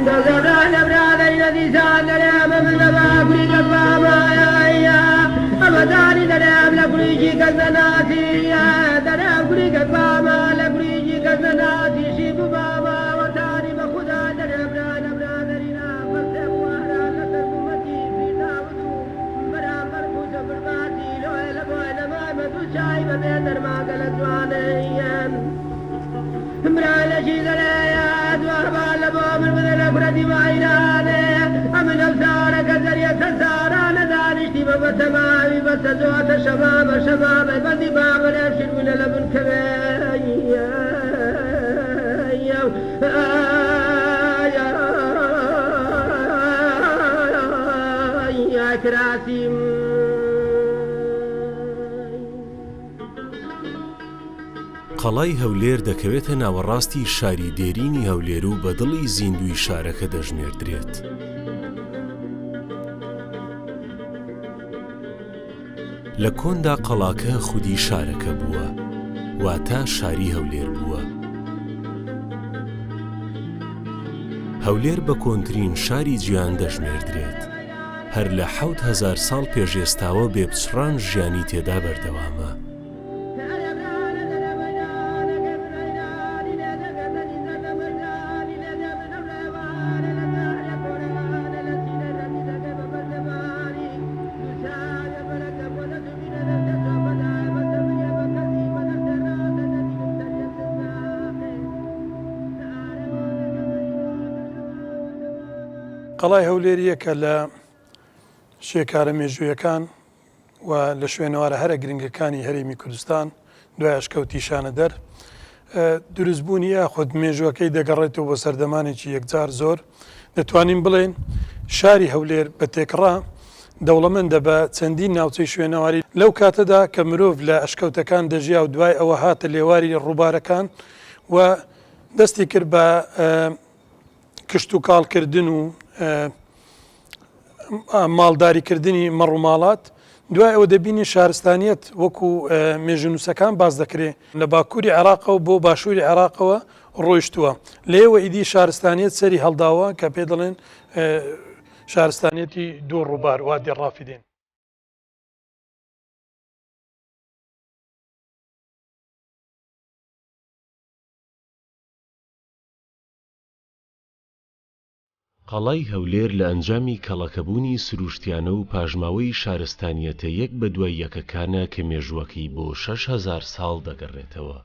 دزران برادر الذي زاد لهم من باقري قبابا يا أمداني درام لقريجي قزناتي يا درام قري قبابا لقريجي قزناتي شيب بابا وتاني بخدا درام برادرنا فلسف وهرا قتل أمتي في داودو برام مركوز برباتي لوه لبوه لما مدو شاي ببيتر ما قلت وانيا امرأة شيء ذليات وأربع لبوم المذل أفردي وعيراني أمن أبصار كذرية السارة ندانشتي ببتمامي بتزوات الشباب بدي باب الأبشر من لبن كبير يا كراسي قەڵای هەولێر دەکەوێتە ناوەڕاستی شاری دێرینی هەولێر و بەدڵی زیندوی شارەکە دەژمێردرێت. لە کۆندا قەڵاکە خودی شارەکە بووە، واتە شاری هەولێر بووە. هەولێر بە کۆنترین شاری جیهان دەژمێردرێت. هەر لە 7000 ساڵ پێشێستاوە بێپچڕان ژیانی تێدا بەردەوامە. قەڵای هەولێر یەکە لە شێکارە مێژوویەکان و لە شوێنەوارە هەرە گرنگەکانی هەرێمی کوردستان دوای ئەشکەوتی شانە دەر دروستبوونی یاخود مێژووەکەی دەگەڕێتەوە بۆ سەردەمانێکی یەکجار زۆر دەتوانین بڵێن شاری هەولێر بە تێکڕا دەوڵەمەندە بە چەندین ناوچەی شوێنەواری لەو کاتەدا کە مرۆڤ لە ئەشکەوتەکان دەژیا و دوای ئەوە هاتە لێواری ڕووبارەکان و دەستی کرد بە کشت و کاڵکردن و ماڵداریکردنی مەڕووماڵات دوای ئەوە دەبینی شارستانیەت وەکو مێژونووسەکان باز دەکرێت لە باکووری عێراقەوە بۆ باشووری عێراقەوە ڕۆیشتووە لێوە ئیدی شارستانیەت سەری هەڵداوە کە پێ دەڵێن شارستانیەتی دوو ڕووبار وادی ڕافیدین. قەڵای هەولێر لە ئەنجامی کەڵەکەبوونی سروشتیانە و پاژماوەی شارستانیەتە یەک بە دوای یەکەکانە کە مێژووەکەی بۆ 6000 ساڵ دەگەڕێتەوە.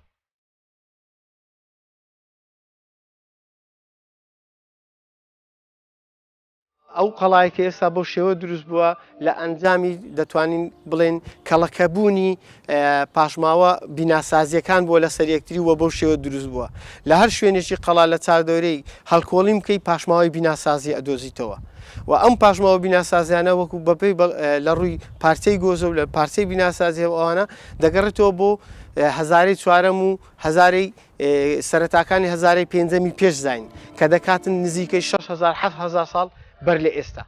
ئەو قەڵایەکە ئێستا بۆ شێوە دروست بووە لە ئەنجامی دەتوانین بڵێن کەڵەکەبوونی پاشماوە بیناسازیەکان بۆ لە سەرەکتری وە بەو شێوە دروست بووە لە هەر شوێنێکی قەڵا لە چاردەورەی هەڵکۆڵی بکەی پاشماوەی بیناسازی ئەدۆزیتەوە و ئەم پاشماوە بیناسازیانە وەکو بەپێی لە ڕووی پارچەی گۆزە و لە پارچەی بیناسازی ئەوانە دەگەڕێتەوە بۆ هەزارەی چوارەم و هەزارەی سەرەتاکانی هەزارەی پێنجەمی پێش زین کە دەکاتن نزیکەی 6000 7000 ساڵ بەر لە ئێستا.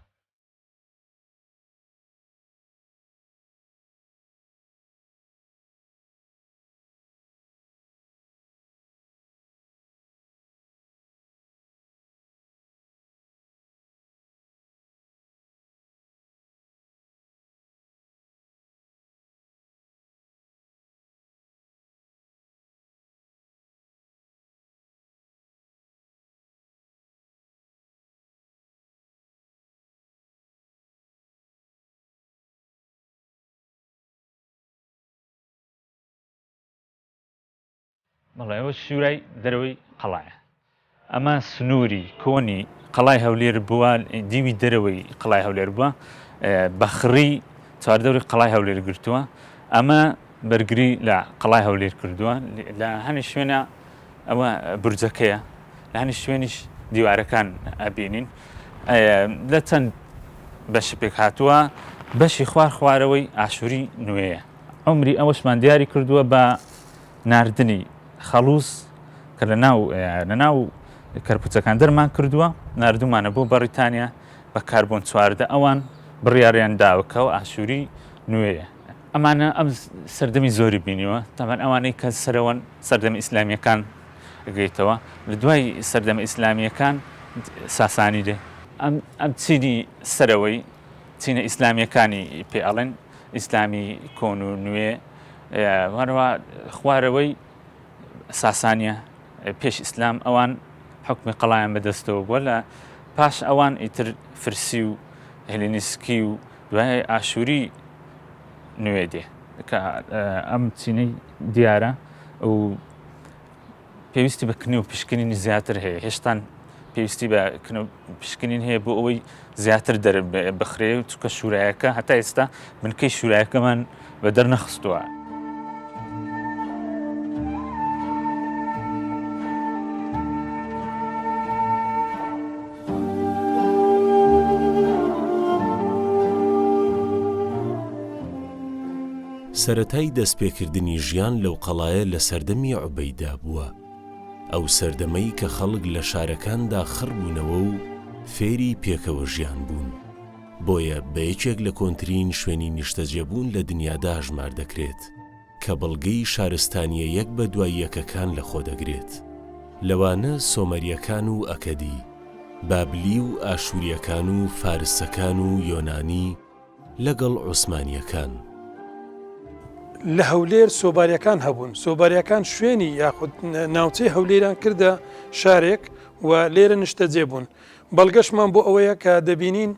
بەڵێ ئەوە شوورای دەرەوەی قەڵایە ئەمە سنووری کۆنی قەڵای هەولێر بووە دیوی دەرەوەی قەڵای هەولێر بووە بەخڕی چواردەوری قەڵای هەولێر گرتووە ئەمە بەرگری لە قەڵای هەولێر کردووە لە هەنی شوێنە ئەوە برجەکەیە لە هەنی شوێنیش دیوارەکان ئەبینین لە چەند بەشی پێک هاتووە بەشی خوارەوەی ئاشووری نوێیە عمری ئەوەشمان دیاری کردووە بە ناردنی خەڵووس کە لە ناو کەرپوچەکان دەرمان کردووە نردومانە بۆ بەریتانیا بە کاربۆن چواردە ئەوان بڕیاریان داوکە و ئاشووری نوێیە ئەمانە ئەم سەردەمی زۆری بینیوە تامان ئەوانەی کە سەرەوەن سەردەمی ئیسلامیەکان گەیتەوە لە دوای سەردەمی ئیسلامیەکان ساسانی دێ ئەم چینی سەرەوەی چینە ئیسلامیەکانی پێ ئەڵێن ئیسلامی کۆن و نوێ هەروە خوارەوەی ساسانیە پێش ئیسلام ئەوان حکمی قەڵایان بەدەستەوە بووە لە پاش ئەوان ئیتر فرسی و هێلێنیسکی و دوای ئاشووری نوێ دێ ئەم چینەی دیارە و پێویستی بە کنی و پشکنینی زیاتر هەیە هێشتان پێویستی بە پشکنین هەیە بۆ ئەوەی زیاتر بخرێ و چکە شوورایەکە هەتا ئێستا بنکەی شوورایەکەمان بە دەرنەخستووە. سەرەتای دەستپێکردنی ژیان لەو قەڵایە لە سەردەمی عوبەیدا بووە، ئەو سەردەمەی کە خەڵک لە شارەکاندا خڕبوونەوە و فێری پێکەوە ژیان بوون، بۆیە بە یەکێک لە کۆنترین شوێنی نیشتەجێبوون لە دنیادا ژمار دەکرێت کە بەڵگەی شارستانیە یەک بە دوای یەکەکان لەخۆ دەگرێت. لەوانە سۆمەریەکان و ئەکەدی، بابلی و ئاشووریەکان و فارسەکان و یۆنانی لەگەڵ عوسمانیەکان. لە هەولێر سۆباریەکان هەبوون، سۆباریەکان شوێنی یاخود ناوچەی هەولێران کردە شارێک و لێرە نیشتەجێ بوون. بەڵگەشمان بۆ ئەوەیە کە دەبینین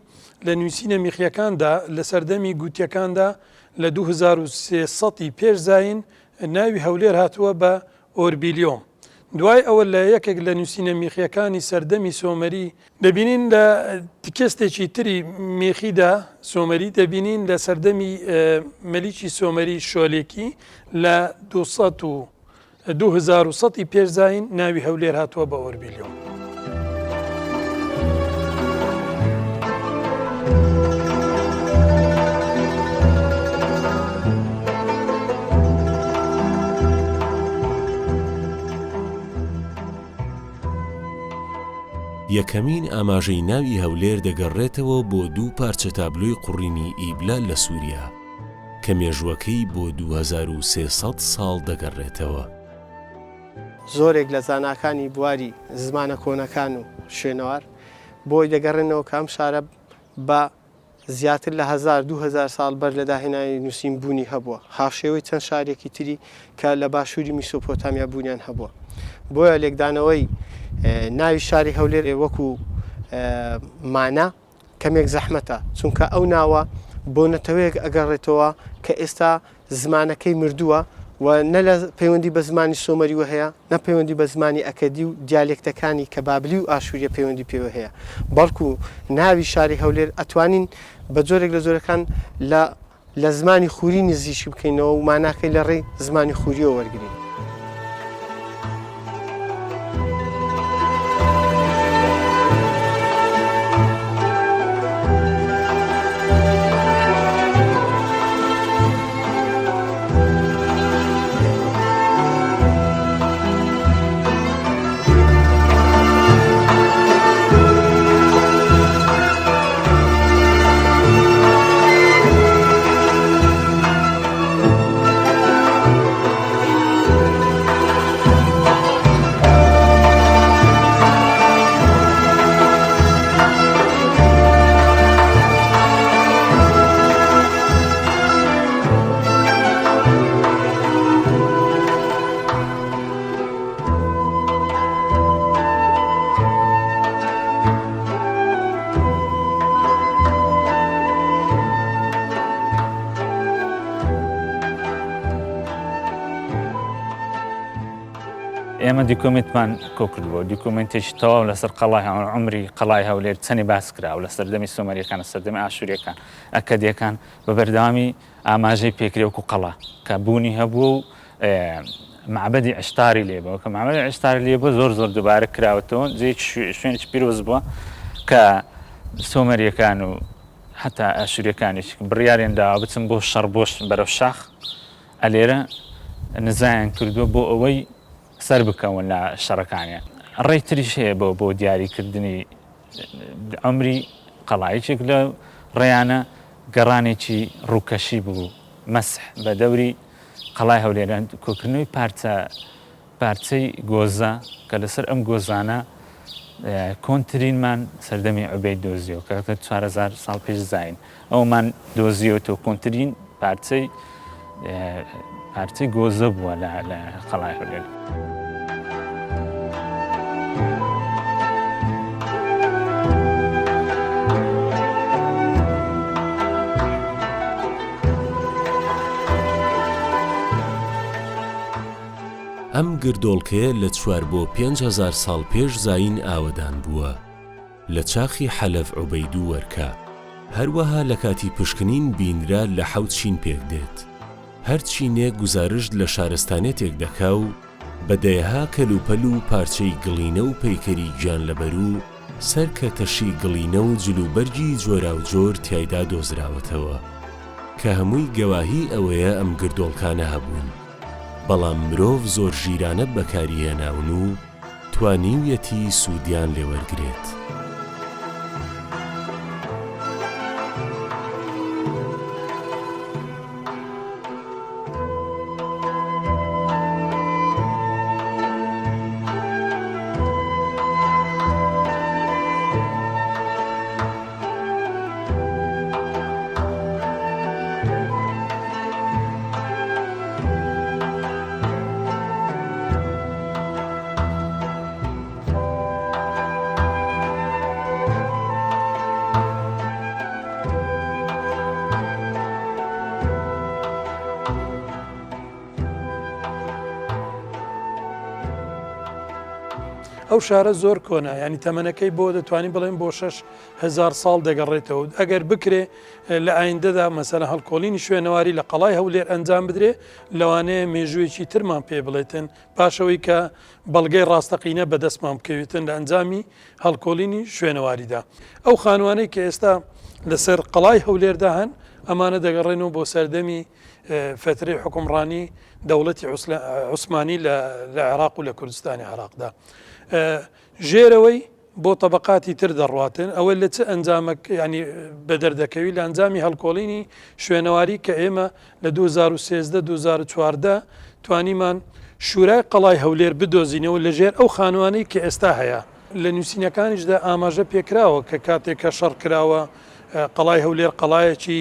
لە نووسینە میخیەکاندا لە سەردەمی گوتیەکاندا لە 2300 پێش زاین ناوی هەولێر هاتووە بە ئۆربیلیۆم. دوای ئەوە لە یەکێک لە نووسینە میخیەکانی سەردەمی سۆمەری دەبینین لە تکستێکی تری میخیدا سۆمەری دەبینین لە سەردەمی مەلیکی سۆمەری شۆلێکی لە 2100 پێش زاین ناوی هەولێر هاتووە بە ئۆربیلیۆم. یەکەمین ئاماژەی ناوی هەولێر دەگەڕێتەوە بۆ 2 پارچە تابلۆی قوڕینی ئیبلا لە سووریا کە مێژوەکەی بۆ 2300 ساڵ دەگەڕێتەوە. زۆرێک لە زاناکانی بواری زمانە کۆنەکان و شوێنەوار بۆی دەگەڕێنەوە کە ئەم شارە بە زیاتر لە 1000-2000 ساڵ بەر لە داهێنانی نووسین بوونی هەبووە، هاوشێوەی چەند شارێکی تری کە لە باشووری میسۆپۆتامیا بوونیان هەبووە. بۆیە لێکدانەوەی ناوی شاری هەولێر وەکو مانە کەمێک زەحمەتە، چونکە ئەو ناوە بۆ نەتەوەیەک ئەگەڕێتەوە کە ئێستا زمانەکەی مردووە و نە لە پەیوەندی بە زمانی سۆمەریوە هەیە، نە پەیوەندی بە زمانی ئەکەدی و دیالێکتەکانی کە بابلی و ئاشووریە پەیوەندی پێوە هەیە، بەڵکو ناوی شاری هەولێر ئەتوانین بە جۆرێک لە زۆرەکان لە زمانی خووری نزیشی بکەینەوە و ماناکەی لە ڕێی زمانی خووریەوە وەرگین. ئێمە دیکۆمنتمان کۆکردبووە، دیکۆمنتێکی تەواو لەسەر قەڵای عمری قەڵای هەولێر چەنی باس کرا و لە سەردەمی سۆمەریەکان لە سەردەمی ئاشووریەکان ئەکەدیەکان بە بەردەوامی ئاماژەی پێکرێ وەکو قەڵا کە بوونی هەبوو و معبەدی عشتاری لێبەوە کە معبەدی عشتاری لێبووە زۆر دووبارە کراوەتەوە شوێنێکی پیرۆز بووە کە سۆمەریەکان و حتا ئاشووریەکانیش بڕیاریان داوە بچن بۆ شەڕبۆش بەرەو شاخ ئەلێرە نزایان کردووە بۆ ئەوەی سەر بکەون لە شەڕەکانیان. ڕێی تریش هەیە بۆ دیاریکردنی عمری قەڵایەکێک لە ڕێیانە گەڕانێکی ڕووکەشی بوو مەسح بە دەوری قەڵای هەولێران کۆکردنەوەی پارچەی گۆزە کە لەسەر ئەم گۆزانە کۆنتترینمان سەردەمی عوبەید دۆزیەوە کە 4000 ساڵ پێش زین ئەومان دۆزیەوە کۆنتترین پارچەی گۆزە بووە لە قەڵای هەولێر. ئەم گردۆڵکەیە لە 4 بۆ 5,000 ساڵ پێش زین ئاوەدان بووە لە چاخی حەلەف عوبەید و وەرکە. هەروەها لە کاتی پشکنین بینرا لە 7 چین پێک دێت. هەر چینێک گزارش لە شارستانێتێک دەکا و بەدەیەها کەلوپەل و پارچەی گڵینە و پەیکەری گیانلەبەر و سەر کەتەشی گڵینە و جلوبەرگی جۆرا و جۆر تیایدا دۆزراوەتەوە کە هەمووی گەواهی ئەوەیە ئەم گردۆڵکانە هەبوون. بەڵام مرۆڤ زۆر ژیرانە بەکاریهێناون و توانیویەتی سوودیان لێوەرگرێت. ئەو شارە زۆر کۆنا ینی تەمەنەکەی بۆ دەتوانین بڵێن بۆ 6,000 ساڵ دەگەڕێتەوە. ئەگەر بکرێ لە ئایندەدا مەسەلە هەڵکۆڵینی شوێنەواری لە قەڵای هەولێر ئەنجام بدرێ لەوانەیە مێژوویەکی ترمان پێ بڵێتن پاشەوەی کە بەڵگەی ڕاستەقینە بەدەستمان بکەوێتن لە ئەنجامی هەڵکۆڵینی شوێنەواریدا. ئەو خانوانەی کە ئێستا لەسەر قەڵای هەولێردا هەن ئەمانە دەگەڕێنەوە بۆ سەردەمی فترەی حکومڕانی دەوڵەتی عوسمانی لە عێراق و لە کوردستانی عێراقدا. ژێرەوەی بۆ طبقاتی تر دەڕواتن ئەوە لە چه ئەنجامک ینی بەدەردەکەوی لە ئەنجامی هەڵکۆڵینی شوێنەواری کە ئێمە لە 2013-2014 توانیمان شورای قەڵای هەولێر بدۆزینەوە لە ژێر ئەو خانوانەی کە ئێستا هەیە. لە نووسینەکانیشدا ئاماژە پێکراوە کە کاتێکە شەڕ کراوە قەڵای هەولێر قەڵایەکی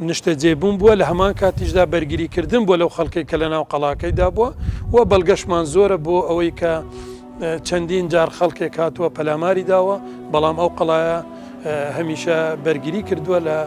نیشتە جێبوون بووە لە هەمان کاتیشدا بەرگریکردن بۆ لەو خەڵکی کە لە ناو قەڵاکەیدا بووە و بەڵگەشمان زۆرە بۆ ئەوەی کە چەندین جار خەڵکێک هاتووە پەلاماری داوە بەڵام ئەو قەڵایە هەمیشە بەرگری کردووە لە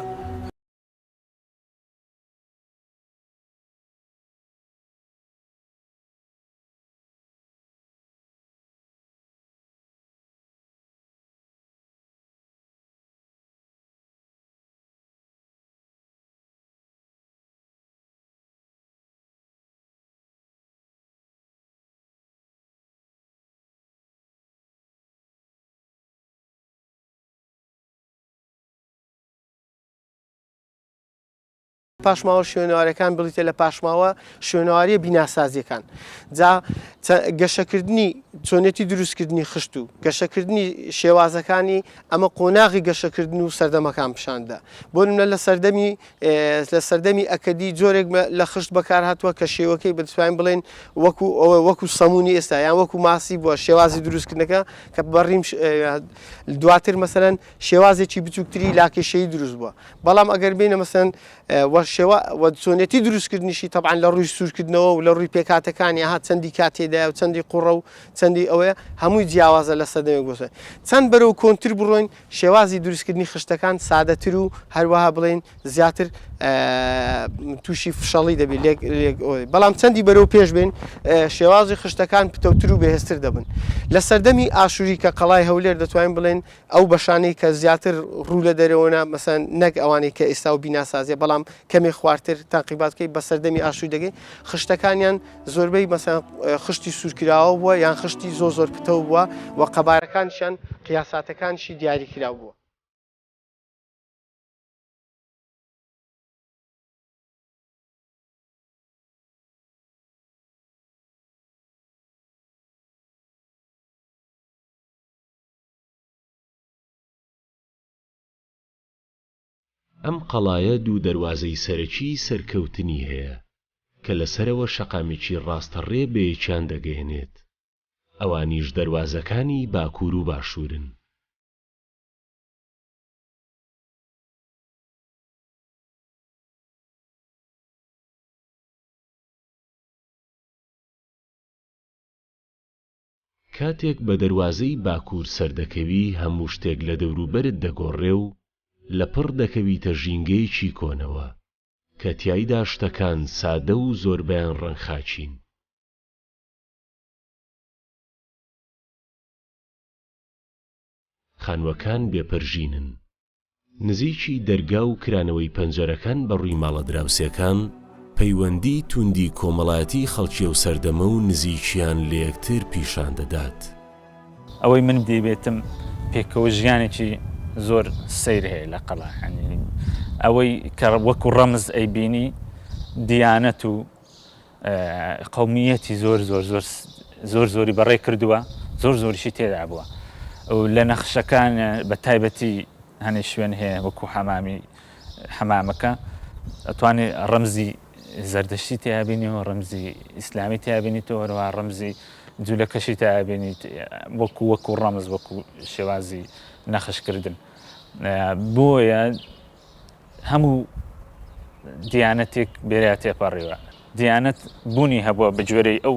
پاشماوە شوێنەوارەکان بڵیتە لە پاشماوە شوێنەواری بیناسازیەکان جا گەشەکردنی چۆنێتی دروستکردنی خشت و گەشەکردنی شێوازەکانی ئەمە قۆناغی گەشەکردن و سەردەمەکان پیشاندا بۆ نمونە لە سەردەمی ئەکەدی جۆرێک لە خشت بەکار هاتووە کە شێوەکەی بەتوانین بڵێن وەکو سەمونی ئێستا یان وەکو ماسی بووە شێوازی دروستکردنەکە کە بەڕیم دواتر مەسەرەن شێوازێکی بچووکتری لاکێشەیی دروست بووە بەڵام ئەگەر بینە مەسەن چۆنێتی دروستکردنیشی تەبعاً لە ڕووی سوورکردنەوە و لە ڕووی پێکاتەکانی ها چەندی کاتێدایە و چەندی قوڕە و چەندی ئەوەیە هەمووی جیاوازە لە سەردەمێک بۆسە چەند بەرەو کۆنتر بڕۆین شێوازی دروستکردنی خشتەکان سادەتر و هەروەها بڵێن زیاتر تووشی فشەڵی دەبێت بەڵام چەندی بەرەو پێش بێن شێوازی خشتەکان پتەوتر و بەهێزتر دەبن لە سەردەمی ئاشووری کە قەڵای هەولێر دەتوانین بڵێن ئەو بەشانەی کە زیاتر ڕوو لە دەرەوەنا مەسەن نەک ئەوانەی کە ئێستا و بیناسازیە بەڵام کەمێک خواردتر تاقیباتکەی بە سەردەمی ئاشووری دەگەی خشتەکانیان زۆربەی مەسەن خشتی سوورکراوە بووە یان خشتی زۆر پتەوە بووە و قەبارەکانشیان قیاساتەکانشی دیاری کراو بووە. ئەم قەڵایە دوو دەروازەی سەرەکی سەرکەوتنی هەیە کە لەسەرەوە شەقامێکی ڕاستەڕێ بەیەکیان دەگەێنێت ئەوانیش دەواازەکانی باکوور و باشوورن. کاتێک بە دەواازەی باکوور سەردەکەوی هەموو شتێک لە دەوروبەرت دەگۆڕێ و لەپڕ دەکەویتە ژینگەیەکی کۆنەوە کە تیایدا شتەکان سادە و زۆربیان ڕەنخاچین. خانووەکان بێپەرژینن. نزیکی دەرگا و کرانەوەی پەنجەرەکان بە ڕووی ماڵە دراوسێکان پەیوەندی توندی کۆمەڵایەتی خەڵکی و سەردەمە و نزیکیان لە یەکتر پیشان دەدات. ئەوەی من دەیبێتم پێکەوە ژیانێکی زۆر سەیر هەیە لە قەڵا، ئەوەی کە وەکو ڕەمز ئەیبینی دیانەت و قەومیەتی زۆر زۆری بەڕێ کردووە، زۆر زۆریشی تێدا بووە. لە نەخشەکان بە تایبەتی هەنێ شوێن هەیە وەکو حەمامەکە ئەتوانێت ڕەمزی زەردەشتی تیابینیەوە، ڕەمزی ئیسلامی تیابینیتەوە، هەروەها ڕەمزی جوولەکەشی تیابینیت وەکو ڕەمز وەکو شێوازی نەخشکردن. بۆیە هەموو دیانەتێک بێرە تێپەڕیوە. دیانەت بوونی هەبووە بە جۆرەی ئەو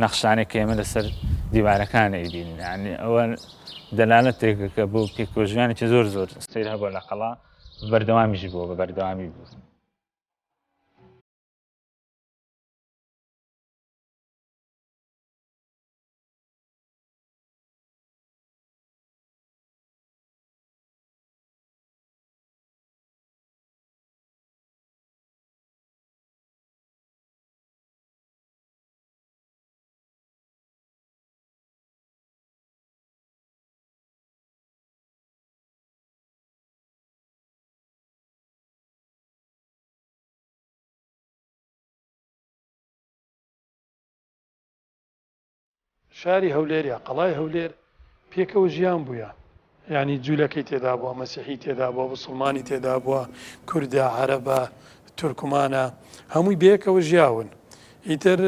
نەخشانێک کە ئێمە لەسەر دیوارەکانە ئەیبینین. ئەوە دەلالەتێکە کە بۆ پێکۆژیانێکی زۆر سەیر هەبووە لە قەڵا، بەردەوامیش بووە، بە بەردەوامی بوو. شاری هەولێرە، قەڵای هەولێر پێکەوە ژیان بووە، یعنی جوولەکەی تێدا بووە، مەسیحی تێدا بووە، مسڵمانی تێدا بووە، کوردە، عەرەبە، تورکمانە، هەمووی بەیەکەوە ژیاون. ئیتر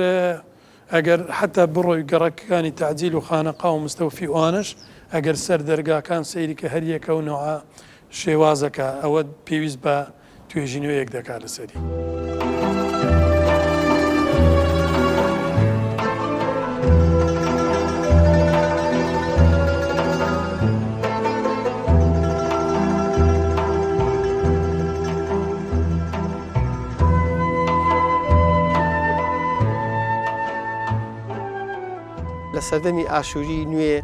ئەگەر حتا بڕۆی گەڕەکەکانی تەعجیل و خانەقا و مستەوفی ئەوانش ئەگەر سەر دەرگاکان سەیری کە هەر یەکەونەوە شێوازەکە، ئەوە پێویست بە توێژینەوەیەک دەکات لەسەری. لە سەردەمی ئاشووری نوێ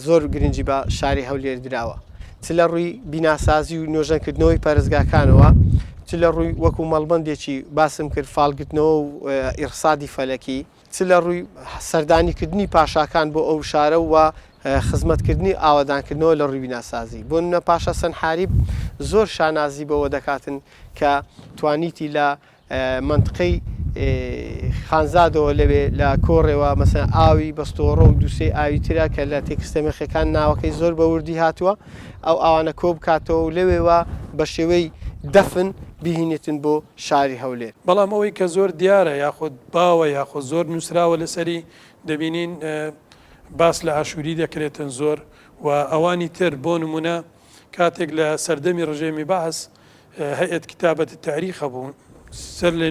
زۆر گرنگی بە شاری هەولێر دراوە، چ لە ڕووی بیناسازی و نوێژەنکردنەوەی پارێزگاکانەوە، چ لە ڕووی وەکو مەڵبەندێکی باسم کرد فاڵگرتنەوە و ئیرسادی فەلەکی، چ لە ڕووی سەردانیکردنی پاشاکان بۆ ئەو شارە و خزمەتکردنی ئاوادانکردنەوە لە ڕووی بیناسازی. بۆ نمونە پاشا سەنحاریب زۆر شانازی بەوە دەکاتن کە توانیتی لە منطقەی خانزادەوە لەوێ لە کۆڕێەوە مەسەن ئاوی بەستۆڕە و دووسێ ئاوی ترا کە لە تێکستەمەخەکان ناوەکەی زۆر بە وردی هاتووە، ئەو ئەوانە کۆ بکاتەوە و لەوێوە بە شێوەی دەفن بهینێتن بۆ شاری هەولێر. بەڵام ئەوەی کە زۆر دیارە یاخود باوە یاخود زۆر نووسراوە لەسەری دەبینین باس لە ئاشووری دەکرێتن زۆر و ئەوانی تر بۆ نمونە کاتێک لە سەردەمی ڕژێمی بەعس هەیەت کتابەتی تاریخە بوون سەر لە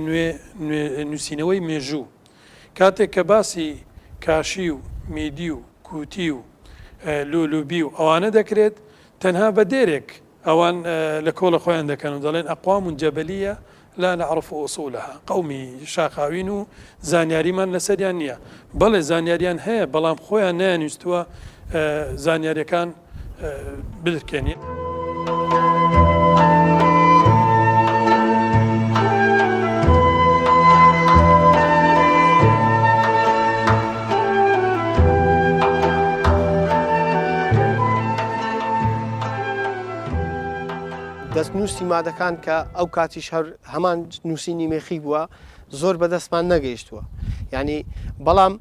نووسینەوەی مێژوو، کاتێک کە باسی کاشی و میدی و کوتی و لولوبی و ئەوانە دەکرێت تەنها بە دێرێک ئەوان لە کۆڵە خۆیان دەکەن و دەڵێن ئەقوام جەبەلیە لا نعرف ئوصولها، قەومی شاخاوین و زانیاریمان لەسەریان نییە. بەڵێ زانیاریان هەیە بەڵام خۆیان نەیانویستووە زانیاریەکان بکەنی. دەستنووسی مادەکان کە ئەو کاتیش هەمان نووسینی مێخی بووە زۆر بەدەستمان نەگەیشتووە. یعنی بەڵام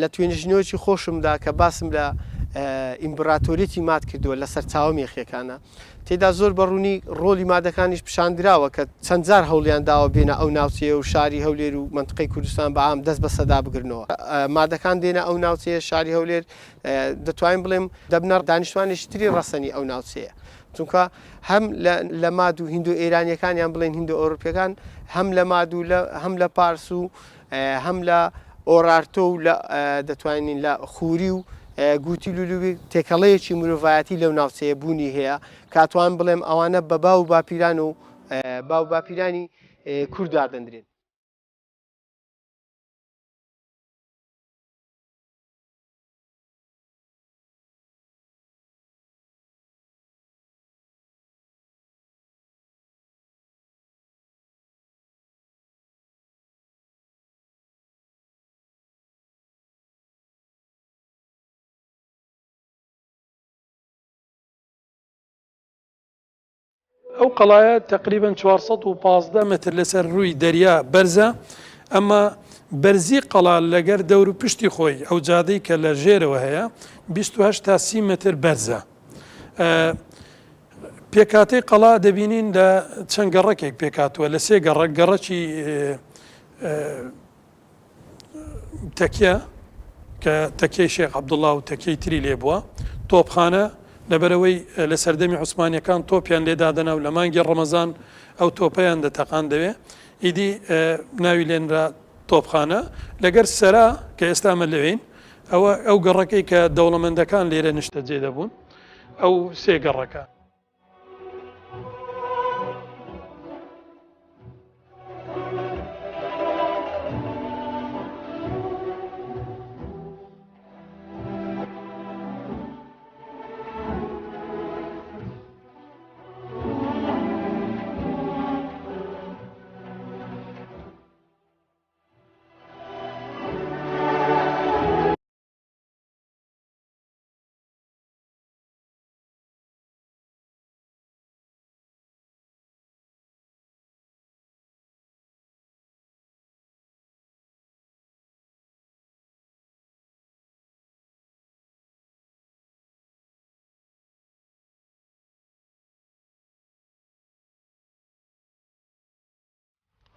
لە توێنژنەوەی خۆشمدا کە باسم لە ئیمپراتۆریەتی مات کردووە لەسەر چاوە مێخیەکانە تێدا زۆر بەڕوونی ڕۆلی مادەکانیش پیشاندراوە کە چەند جار هەوڵیان داوە بێنە ئەو ناوچەیە و شاری هەولێر و منطقەی کوردستان بەعام دەست بە سەدا بگرنەوە مادەکان دێنە ئەو ناوچەیە شاری هەولێر دەتوانین بڵێم دەبنە دانیشتوانێکی تری ڕەسەنی ئەو ناوچەیە چونکە هەم لە ماد و هیندو ئێرانیەکانیان بڵێن هیندو ئەوروپیەکان هەم لە ماد و هەم لە پارس و هەم لە ئۆرارتۆ و دەتوانین لە خووری و گوتی لولوی تێکەڵەیەکی مرۆڤایەتی لەو ناوچەیە بوونی هەیە کاتوان بڵێم ئەوانە بە باو باپیران و باو باپیرانی کووردا دەندرێن. ئەو قەڵایە تقریبا 415 متر لەسەر ڕووی دەریا بەرزە ئەمە بەرزی قەڵا لەگەر دەور و پشتی خۆی ئەو جادەی کە لە ژێرەوە هەیە 28 تا 30 متر بەرزە پێکاتەی قەڵا دەبینین لە چەند گەڕەکێک پێکاتوە لە 3 گەڕک گەڕەکی تەکیە کە تەکیەی شێخ عەبدوڵڵا و تەکیەی تری لێ بووە تۆپخانە لەبەرەوەی لە سەردەمی عوسمانیەکان تۆپیان لێدادەنا و لە مانگی ڕەمەزان ئەو تۆپەیان دەتەقان دەوێ ئیدی ناوی لێنرا تۆپخانە لەگەر سەرا کە ئێستامە لەوێن ئەو گەڕەکەی کە دەوڵەمەندەکان لێرە نیشتەجێ دەبوون ئەو 3 گەڕەکە.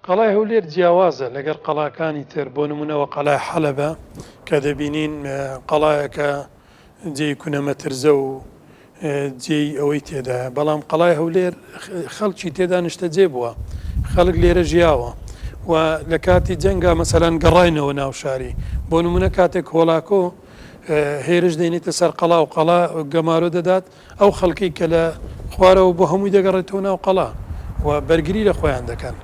قەڵای هەولێر جیاوازە لەگەر قەڵاکانی تر بۆ نمونەوە قەڵای حەلەبە کە دەبینین قەڵایەکە جێی کونەمەترزە و جێی ئەوەی تێدایە بەڵام قەڵای هەولێر خەڵکی تێدا نیشتەجێ بووە خەڵک لێرە ژیاوە و لە کاتی جەنگا مەسەلەن گەڕاینەوە ناو شاری بۆ نمونە کاتێک هۆلاکۆ هێرش دێنێتە سەر قەڵا و قەڵا گەمارۆ دەدات ئەو خەڵکی کە لە خوارەوە بۆ هەمووی دەگەڕێتەوە ناو قەڵا و بەرگری لە خۆیان دەکەن.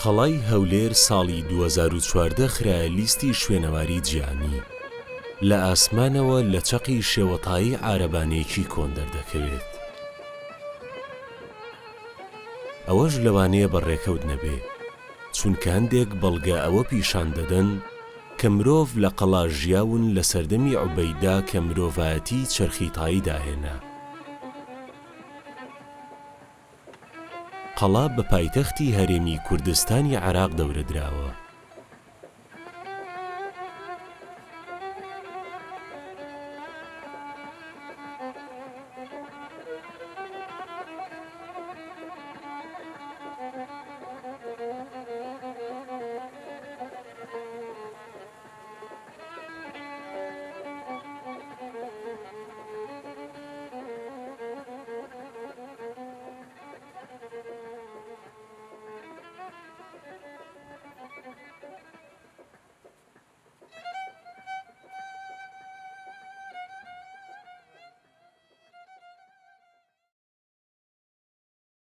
قەڵای هەولێر ساڵی 2014 خرایە لیستی شوێنەواری جیهانی لە ئاسمانەوە لە چەقی شێوەتایی عارەبانەیەکی کۆن دەردەکەوێت ئەوەش لەوانەیە بەڕێکەوت نەبێ چونکە هەندێک بەڵگە ئەوە پیشان دەدەن کە مرۆڤ لە قەڵا ژیاون لە سەردەمی عوبەیدا کە مرۆڤایەتی چەرخیتایی داهێنا قەڵا بە پایتەختی هەرێمی کوردستانی عێراق دەورەدراوە